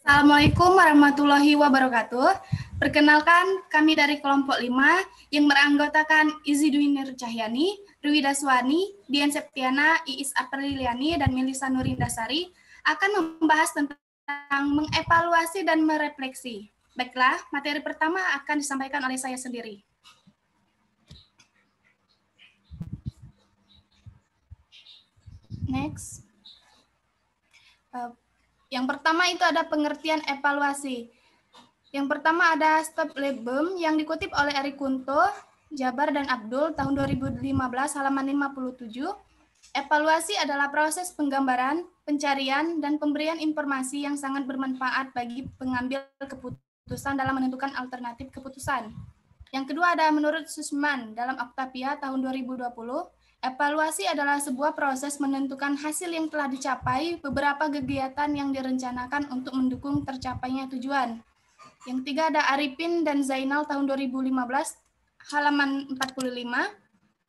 Assalamualaikum warahmatullahi wabarakatuh. Perkenalkan, kami dari kelompok 5 yang beranggotakan Izi Dwi Nur Cahyani, Rwi Daswani, Dian Septiana, Iis Apriliani, dan Melisa Nurindasari akan membahas tentang mengevaluasi dan merefleksi. Baiklah, materi pertama akan disampaikan oleh saya sendiri. Next. Yang pertama itu ada pengertian evaluasi. Yang pertama ada Stop Lebem yang dikutip oleh Eri Kunto, Jabar dan Abdul tahun 2015 halaman 57. Evaluasi adalah proses penggambaran, pencarian, dan pemberian informasi yang sangat bermanfaat bagi pengambil keputusan dalam menentukan alternatif keputusan. Yang kedua ada menurut Sussman dalam Octavia tahun 2020, evaluasi adalah sebuah proses menentukan hasil yang telah dicapai, beberapa kegiatan yang direncanakan untuk mendukung tercapainya tujuan. Yang tiga ada Arifin dan Zainal tahun 2015, halaman 45.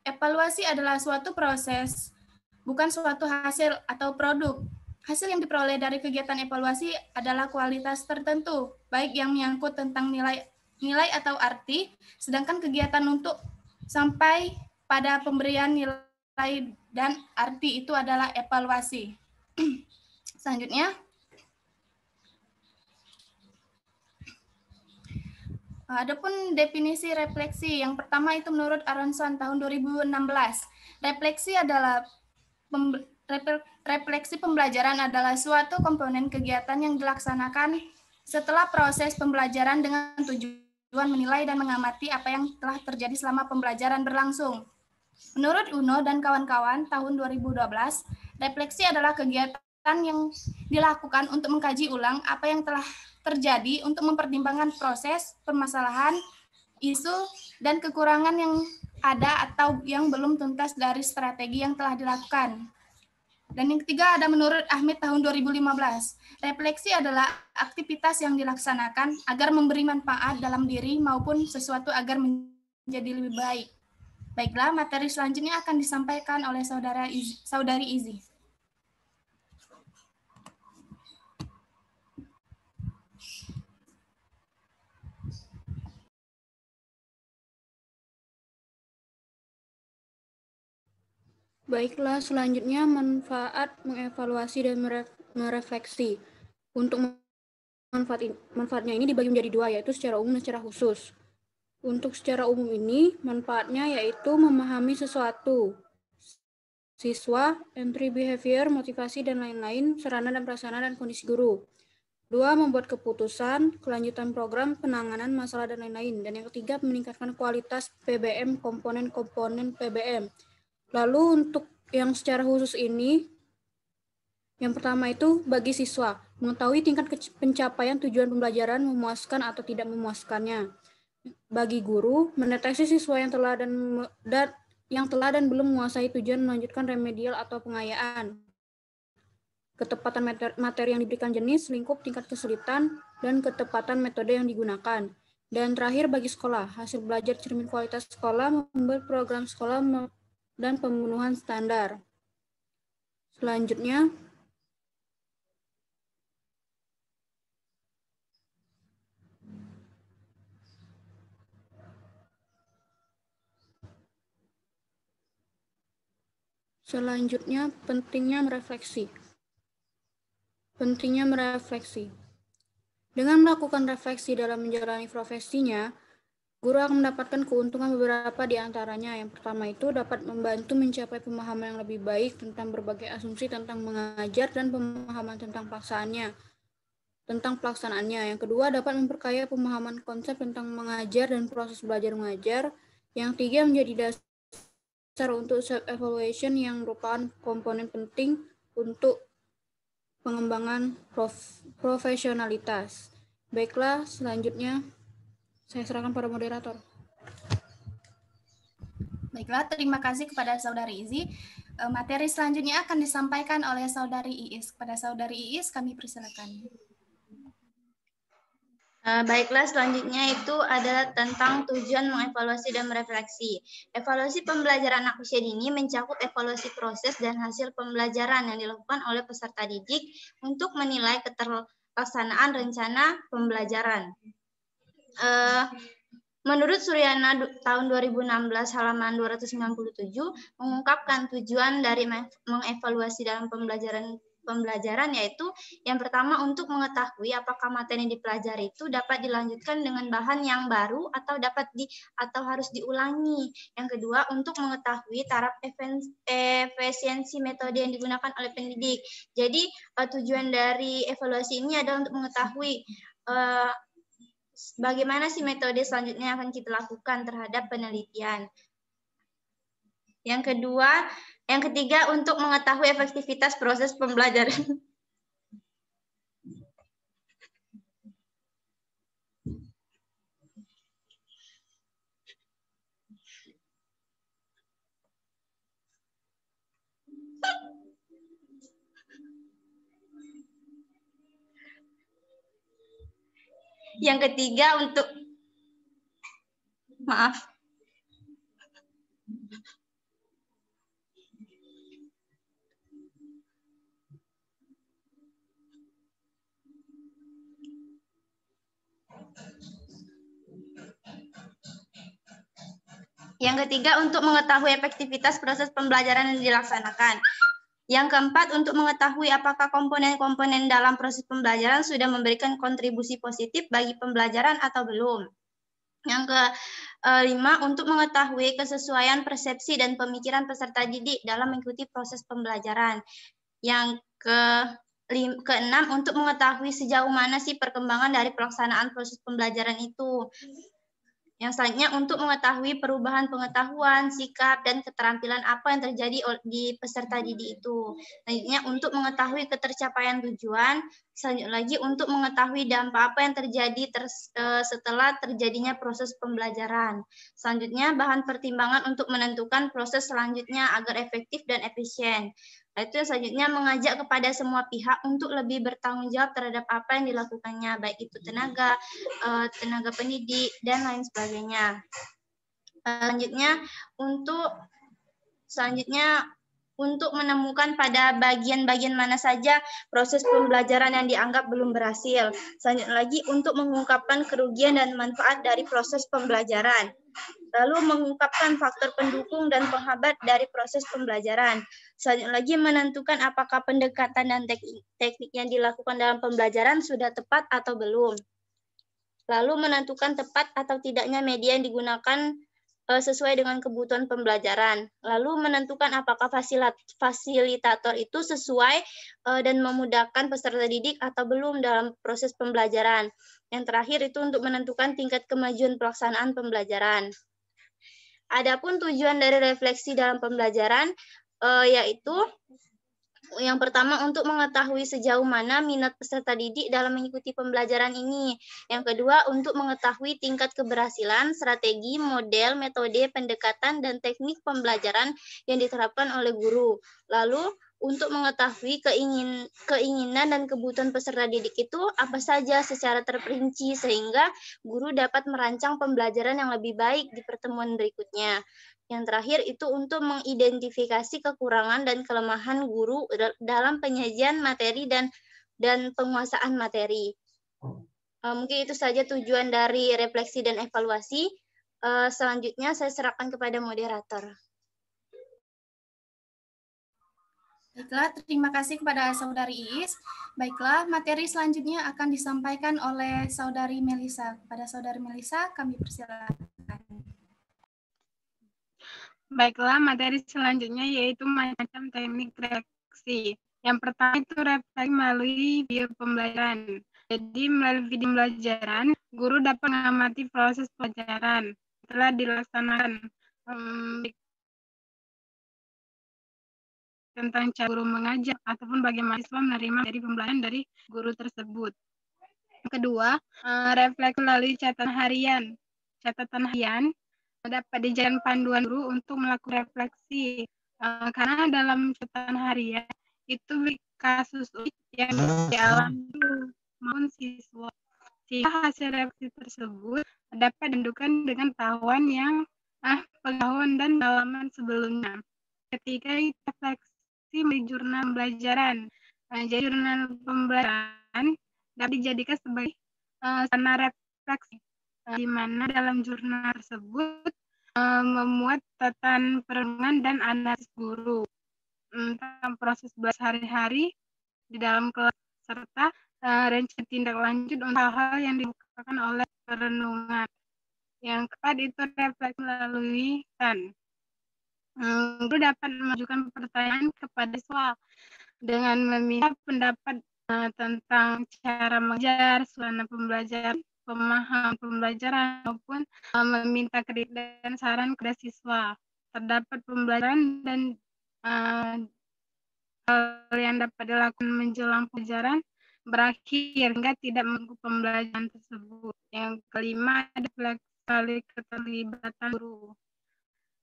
Evaluasi adalah suatu proses, bukan suatu hasil atau produk. Hasil yang diperoleh dari kegiatan evaluasi adalah kualitas tertentu, baik yang menyangkut tentang nilai atau arti, sedangkan kegiatan untuk sampai pada pemberian nilai dan arti itu adalah evaluasi. Selanjutnya, adapun definisi refleksi, yang pertama itu menurut Aronson tahun 2016. Refleksi adalah refleksi pembelajaran adalah suatu komponen kegiatan yang dilaksanakan setelah proses pembelajaran dengan tujuan menilai dan mengamati apa yang telah terjadi selama pembelajaran berlangsung. Menurut Uno dan kawan-kawan tahun 2012, refleksi adalah kegiatan yang dilakukan untuk mengkaji ulang apa yang telah terjadi untuk mempertimbangkan proses, permasalahan, isu, dan kekurangan yang ada atau yang belum tuntas dari strategi yang telah dilakukan. Dan yang ketiga ada menurut Ahmed tahun 2015. Refleksi adalah aktivitas yang dilaksanakan agar memberi manfaat dalam diri maupun sesuatu agar menjadi lebih baik. Baiklah, materi selanjutnya akan disampaikan oleh Saudari Izi. Baiklah, selanjutnya manfaat mengevaluasi dan merefleksi. Untuk manfaatnya ini dibagi menjadi dua, yaitu secara umum dan secara khusus. Untuk secara umum ini, manfaatnya yaitu memahami sesuatu, siswa, entry behavior, motivasi, dan lain-lain, sarana dan prasarana dan kondisi guru. Dua, membuat keputusan, kelanjutan program, penanganan masalah, dan lain-lain. Dan yang ketiga, meningkatkan kualitas PBM, komponen-komponen PBM. Lalu untuk yang secara khusus ini, yang pertama itu bagi siswa, mengetahui tingkat pencapaian tujuan pembelajaran memuaskan atau tidak memuaskannya. Bagi guru, mendeteksi siswa yang telah dan belum menguasai tujuan melanjutkan remedial atau pengayaan. Ketepatan materi yang diberikan jenis, lingkup, tingkat kesulitan, dan ketepatan metode yang digunakan. Dan terakhir bagi sekolah, hasil belajar cermin kualitas sekolah, membuat program sekolah dan pemenuhan standar. Selanjutnya, pentingnya merefleksi. Dengan melakukan refleksi dalam menjalani profesinya, guru akan mendapatkan keuntungan beberapa di antaranya. Yang pertama itu dapat membantu mencapai pemahaman yang lebih baik tentang berbagai asumsi tentang mengajar dan pemahaman tentang pelaksanaannya. Yang kedua dapat memperkaya pemahaman konsep tentang mengajar dan proses belajar mengajar. Yang tiga menjadi dasar untuk self-evaluation yang merupakan komponen penting untuk pengembangan profesionalitas. Baiklah, selanjutnya saya serahkan pada moderator. Baiklah, terima kasih kepada Saudari Izi. Materi selanjutnya akan disampaikan oleh Saudari Iis. Kepada Saudari Iis, kami persilakan. Baiklah, selanjutnya itu adalah tentang tujuan mengevaluasi dan merefleksi. Evaluasi pembelajaran anak usia dini mencakup evaluasi proses dan hasil pembelajaran yang dilakukan oleh peserta didik untuk menilai pelaksanaan rencana pembelajaran. Menurut Suryana tahun 2016 halaman 297 mengungkapkan tujuan dari mengevaluasi dalam pembelajaran yaitu yang pertama untuk mengetahui apakah materi yang dipelajari itu dapat dilanjutkan dengan bahan yang baru atau atau harus diulangi. Yang kedua untuk mengetahui taraf efisiensi metode yang digunakan oleh pendidik. Jadi tujuan dari evaluasi ini adalah untuk mengetahui bagaimana sih metode selanjutnya yang akan kita lakukan terhadap penelitian. Yang ketiga untuk mengetahui efektivitas proses pembelajaran. Yang ketiga untuk mengetahui efektivitas proses pembelajaran yang dilaksanakan. Yang keempat, untuk mengetahui apakah komponen-komponen dalam proses pembelajaran sudah memberikan kontribusi positif bagi pembelajaran atau belum. Yang kelima, untuk mengetahui kesesuaian persepsi dan pemikiran peserta didik dalam mengikuti proses pembelajaran. Yang keenam, untuk mengetahui sejauh mana sih perkembangan dari pelaksanaan proses pembelajaran itu. Yang selanjutnya untuk mengetahui perubahan pengetahuan, sikap, dan keterampilan apa yang terjadi di peserta didik itu. Selanjutnya untuk mengetahui ketercapaian tujuan. Selanjutnya lagi untuk mengetahui dampak apa yang terjadi setelah terjadinya proses pembelajaran. Selanjutnya bahan pertimbangan untuk menentukan proses selanjutnya agar efektif dan efisien. Itu selanjutnya mengajak kepada semua pihak untuk lebih bertanggung jawab terhadap apa yang dilakukannya, baik itu tenaga pendidik, dan lain sebagainya. Selanjutnya untuk menemukan pada bagian-bagian mana saja proses pembelajaran yang dianggap belum berhasil. Selanjutnya lagi untuk mengungkapkan kerugian dan manfaat dari proses pembelajaran. Lalu mengungkapkan faktor pendukung dan penghambat dari proses pembelajaran. Selanjutnya lagi menentukan apakah pendekatan dan teknik yang dilakukan dalam pembelajaran sudah tepat atau belum. Lalu menentukan tepat atau tidaknya media yang digunakan sesuai dengan kebutuhan pembelajaran. Lalu menentukan apakah fasilitator itu sesuai dan memudahkan peserta didik atau belum dalam proses pembelajaran. Yang terakhir itu untuk menentukan tingkat kemajuan pelaksanaan pembelajaran. Adapun tujuan dari refleksi dalam pembelajaran yaitu yang pertama untuk mengetahui sejauh mana minat peserta didik dalam mengikuti pembelajaran ini. Yang kedua untuk mengetahui tingkat keberhasilan, strategi, model, metode, pendekatan, dan teknik pembelajaran yang diterapkan oleh guru. Lalu untuk mengetahui keinginan dan kebutuhan peserta didik itu apa saja secara terperinci sehingga guru dapat merancang pembelajaran yang lebih baik di pertemuan berikutnya. Yang terakhir itu untuk mengidentifikasi kekurangan dan kelemahan guru dalam penyajian materi dan penguasaan materi. Mungkin itu saja tujuan dari refleksi dan evaluasi. Selanjutnya saya serahkan kepada moderator. Baiklah, terima kasih kepada Saudari Iis. Baiklah, materi selanjutnya akan disampaikan oleh Saudari Melisa. Kepada Saudari Melisa, kami persilakan. Baiklah, materi selanjutnya yaitu macam teknik refleksi. Yang pertama itu refleksi melalui video pembelajaran. Jadi melalui video pembelajaran, guru dapat mengamati proses pelajaran setelah dilaksanakan tentang cara guru mengajar ataupun bagaimana siswa menerima dari pembelajaran dari guru tersebut. Kedua, refleksi melalui catatan harian. Catatan harian dapat dijadikan panduan guru untuk melakukan refleksi karena dalam catatan harian itu kasus yang dialami maupun siswa, sehingga hasil refleksi tersebut dapat ditunjukkan dengan pengetahuan dan pengalaman sebelumnya. Ketika refleksi di jurnal pembelajaran, jadi jurnal pembelajaran dapat dijadikan sebagai sarana refleksi, di mana dalam jurnal tersebut memuat catatan perenungan dan analisis guru tentang proses belajar sehari-hari di dalam kelas serta rencana tindak lanjut untuk hal-hal yang dilakukan oleh perenungan. Yang keempat itu refleksi melalui guru dapat mengajukan pertanyaan kepada siswa dengan meminta pendapat tentang cara mengajar, suasana pembelajaran, pemahaman pembelajaran, maupun meminta kritik dan saran kepada siswa. Terdapat pembelajaran dan hal yang dapat dilakukan menjelang pelajaran berakhir hingga tidak mengganggu pembelajaran tersebut. Yang kelima ada fleksibel keterlibatan guru.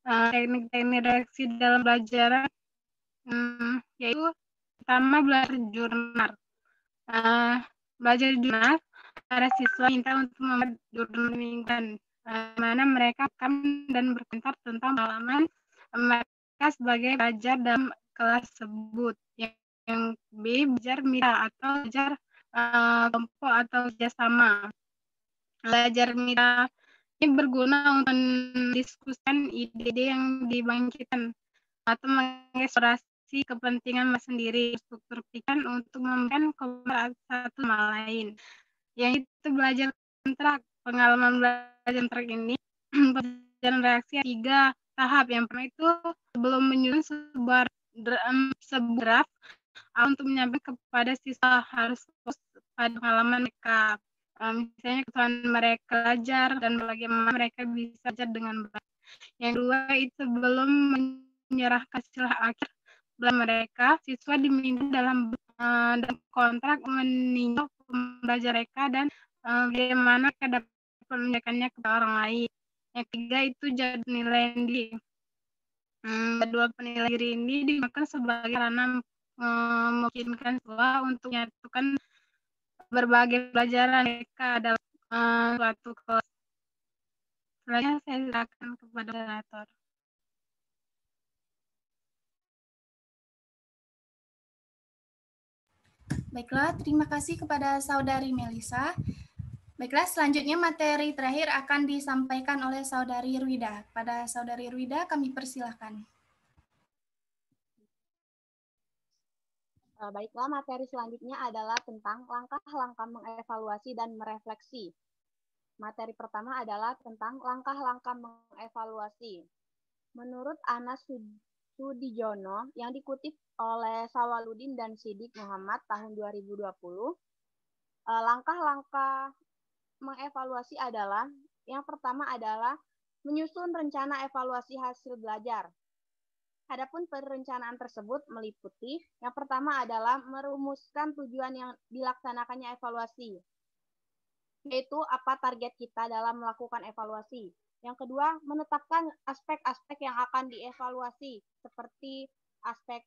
Teknik-teknik reaksi dalam pelajaran yaitu pertama belajar jurnal. Belajar jurnal, para siswa minta untuk membuat jurnal mingguan, mana mereka akan dan berkomentar tentang pengalaman mereka sebagai pelajar dalam kelas tersebut. Yang B, belajar mitra atau belajar kelompok atau kerjasama. Belajar mitra ini berguna untuk mendiskusikan ide-ide yang dibangkitkan atau mengeksplorasi kepentingan sendiri, struktur pikiran untuk memberikan komentar satu sama lain. Yang itu belajar kontrak. Pengalaman belajar kontrak ini pelajaran reaksi 3 tahap. Yang pertama itu sebelum menyusun sebuah draft untuk menyampaikan kepada siswa harus pada pengalaman mereka. Misalnya kesulitan mereka belajar dan bagaimana mereka bisa belajar dengan baik. Yang kedua itu belum menyerahkan hasil akhir belajar mereka, siswa diminta dalam kontrak meninjau pembelajaran mereka dan bagaimana mereka dapat menyampaikannya kepada orang lain. Yang ketiga itu jadwal penilaian diri. Jadwal penilaian diri ini digunakan sebagai sarana memungkinkan siswa untuk menyatukan berbagai pelajaran mereka dalam suatu kelas. Selanjutnya saya silakan kepada moderator. Baiklah, terima kasih kepada Saudari Melisa. Baiklah, selanjutnya materi terakhir akan disampaikan oleh Saudari Ruida. Pada Saudari Ruida, kami persilahkan. Baiklah, materi selanjutnya adalah tentang langkah-langkah mengevaluasi dan merefleksi. Materi pertama adalah tentang langkah-langkah mengevaluasi. Menurut Anas Sudijono yang dikutip oleh Sawaludin dan Sidik Muhammad tahun 2020, langkah-langkah mengevaluasi adalah yang pertama adalah menyusun rencana evaluasi hasil belajar. Adapun perencanaan tersebut meliputi yang pertama adalah merumuskan tujuan yang dilaksanakannya evaluasi, yaitu apa target kita dalam melakukan evaluasi. Yang kedua, menetapkan aspek-aspek yang akan dievaluasi, seperti aspek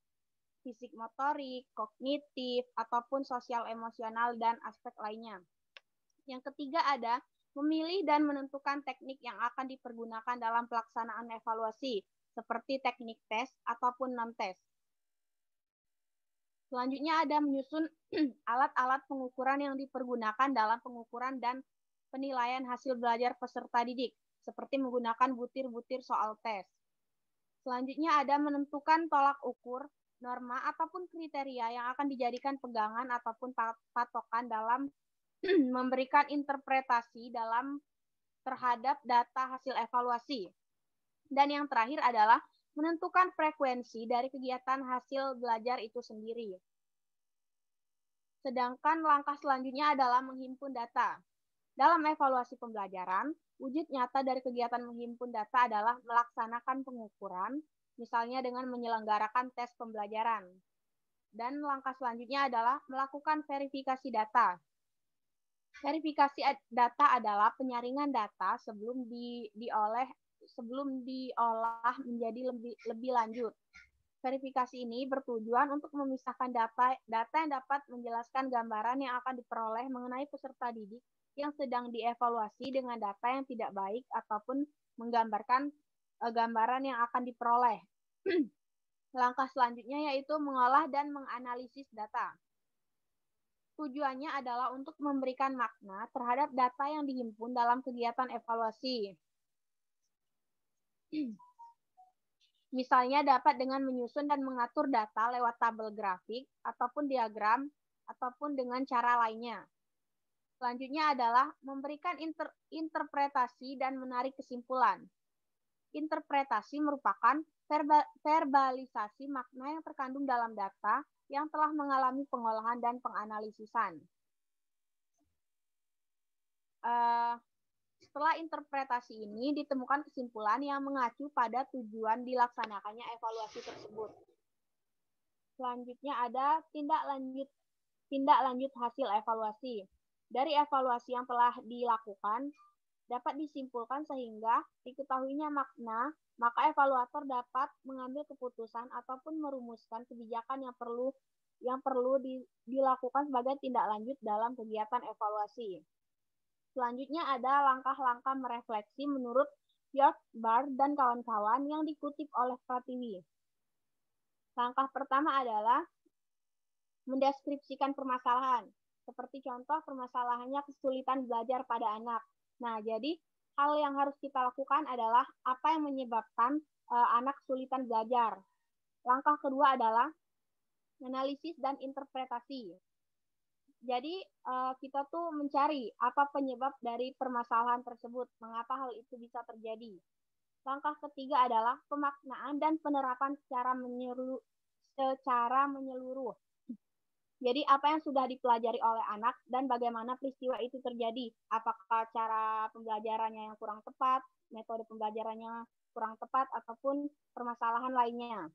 fisik motorik, kognitif, ataupun sosial emosional, dan aspek lainnya. Yang ketiga ada memilih dan menentukan teknik yang akan dipergunakan dalam pelaksanaan evaluasi, seperti teknik tes ataupun non-tes. Selanjutnya ada menyusun alat-alat pengukuran yang dipergunakan dalam pengukuran dan penilaian hasil belajar peserta didik, seperti menggunakan butir-butir soal tes. Selanjutnya ada menentukan tolak ukur, norma, ataupun kriteria yang akan dijadikan pegangan ataupun patokan dalam memberikan interpretasi dalam terhadap data hasil evaluasi. Dan yang terakhir adalah menentukan frekuensi dari kegiatan hasil belajar itu sendiri. Sedangkan langkah selanjutnya adalah menghimpun data. Dalam evaluasi pembelajaran, wujud nyata dari kegiatan menghimpun data adalah melaksanakan pengukuran, misalnya dengan menyelenggarakan tes pembelajaran. Dan langkah selanjutnya adalah melakukan verifikasi data. Verifikasi data adalah penyaringan data sebelum diolah menjadi lebih lanjut. Verifikasi ini bertujuan untuk memisahkan data yang dapat menjelaskan gambaran yang akan diperoleh mengenai peserta didik yang sedang dievaluasi dengan data yang tidak baik ataupun menggambarkan gambaran yang akan diperoleh. Langkah selanjutnya yaitu mengolah dan menganalisis data. tujuannya adalah untuk memberikan makna terhadap data yang dihimpun dalam kegiatan evaluasi. Misalnya dapat dengan menyusun dan mengatur data lewat tabel grafik ataupun diagram ataupun dengan cara lainnya. Selanjutnya adalah memberikan interpretasi dan menarik kesimpulan. Interpretasi merupakan verbalisasi makna yang terkandung dalam data yang telah mengalami pengolahan dan penganalisisan. Setelah interpretasi ini ditemukan kesimpulan yang mengacu pada tujuan dilaksanakannya evaluasi tersebut. Selanjutnya ada tindak lanjut hasil evaluasi. Dari evaluasi yang telah dilakukan dapat disimpulkan sehingga diketahuinya makna, maka evaluator dapat mengambil keputusan ataupun merumuskan kebijakan yang perlu dilakukan sebagai tindak lanjut dalam kegiatan evaluasi. Selanjutnya ada langkah-langkah merefleksi menurut Bjork dan kawan-kawan yang dikutip oleh Pratiwi. Langkah pertama adalah mendeskripsikan permasalahan. Seperti contoh permasalahannya kesulitan belajar pada anak. Nah, jadi hal yang harus kita lakukan adalah apa yang menyebabkan anak kesulitan belajar. Langkah kedua adalah analisis dan interpretasi. Jadi kita tuh mencari apa penyebab dari permasalahan tersebut, mengapa hal itu bisa terjadi. Langkah ketiga adalah pemaknaan dan penerapan secara menyeluruh. Jadi apa yang sudah dipelajari oleh anak dan bagaimana peristiwa itu terjadi. Apakah cara pembelajarannya yang kurang tepat, metode pembelajarannya kurang tepat, ataupun permasalahan lainnya.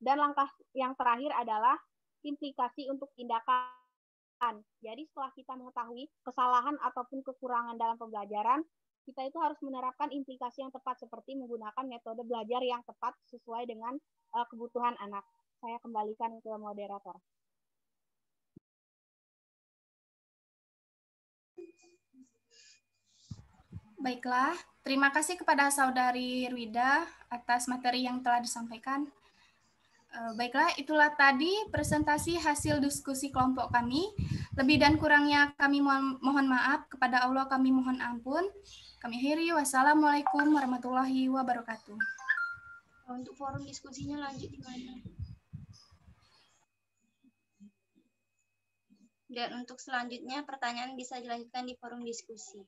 Dan langkah yang terakhir adalah implikasi untuk tindakan. Jadi setelah kita mengetahui kesalahan ataupun kekurangan dalam pembelajaran, kita itu harus menerapkan implikasi yang tepat seperti menggunakan metode belajar yang tepat sesuai dengan kebutuhan anak. Saya kembalikan ke moderator. Baiklah, terima kasih kepada Saudari Rwida atas materi yang telah disampaikan. Baiklah, itulah tadi presentasi hasil diskusi kelompok kami. Lebih dan kurangnya kami mohon maaf, kepada Allah kami mohon ampun. Kami akhiri, wassalamualaikum warahmatullahi wabarakatuh. Untuk forum diskusinya lanjut di mana? Dan untuk selanjutnya pertanyaan bisa dilanjutkan di forum diskusi.